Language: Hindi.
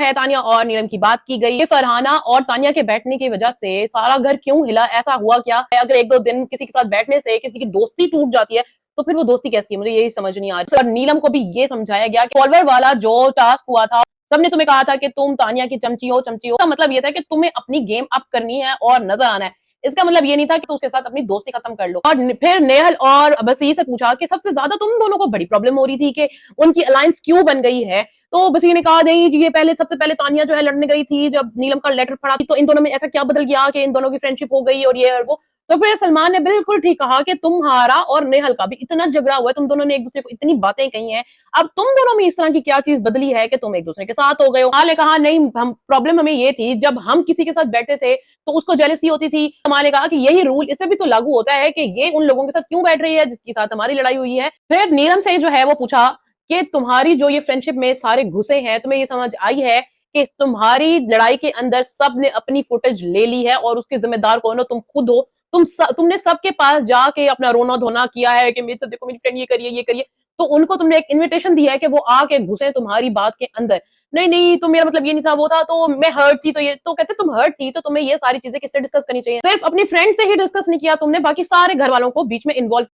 है तानिया और नीलम की बात की गई। फरहाना और तानिया के बैठने की वजह से सारा घर क्यों हिला, ऐसा हुआ क्या? अगर एक दो दिन किसी के साथ बैठने से किसी की दोस्ती टूट जाती है तो फिर वो दोस्ती कैसी है, मुझे यही समझ नहीं आ रही। और नीलम को भी ये समझाया गया कि फॉलोअर वाला जो टास्क हुआ था, सबने तुम्हें कहा था कि तुम तानिया की चमची हो। इसका मतलब ये था कि तुम्हें अपनी गेम अप करनी है और नजर आना है। इसका मतलब ये नहीं था कि तुम उसके साथ अपनी दोस्ती खत्म कर लो। और फिर नेहल और बसी से पूछा कि सबसे ज्यादा तुम दोनों को बड़ी प्रॉब्लम हो रही थी कि उनकी अलायंस क्यों बन गई है। तो बसी ने कहा नहीं, ये सबसे पहले तानिया जो है लड़ने गई थी, जब नीलम का लेटर पड़ा तो इन दोनों में ऐसा क्या बदल गया कि इन दोनों की फ्रेंडशिप हो गई और ये और वो। तो फिर सलमान ने बिल्कुल ठीक कहा कि तुम्हारा और नेहल का भी इतना झगड़ा हुआ है, तुम दोनों ने एक दूसरे को इतनी बातें कही हैं, अब तुम दोनों में इस तरह की क्या चीज बदली है कि तुम एक दूसरे के साथ हो गए हो। ने कहा नहीं, हम प्रॉब्लम हमें ये थी जब हम किसी के साथ बैठते थे तो उसको जेलसी होती थी। हमारे कहा कि यही रूल इसमें भी तो लागू होता है कि ये उन लोगों के साथ क्यों बैठ रही है जिसके साथ हमारी लड़ाई हुई है। फिर नीलम से जो है वो पूछा कि तुम्हारी जो ये फ्रेंडशिप में सारे घुसे हैं, तुम्हें ये समझ आई है कि तुम्हारी लड़ाई के अंदर सब ने अपनी फुटेज ले ली है और उसके जिम्मेदार कौन हो? तुम खुद हो। तुमने सबके पास जाके अपना रोना धोना किया है कि मेरे से देखो मेरी फ्रेंड ये करिए ये करिए। तो उनको तुमने एक इनविटेशन दिया है कि वो आके घुसे तुम्हारी बात के अंदर। नहीं नहीं, तो मेरा मतलब ये नहीं था, वो था तो मैं हर्ट थी। तो ये तो कहते तुम हर्ट थी तो तुम्हें ये सारी चीजें किससे डिस्कस करनी चाहिए? सिर्फ अपनी फ्रेंड से ही डिस्कस नहीं किया तुमने, बाकी सारे घर वालों को बीच में इन्वॉल्व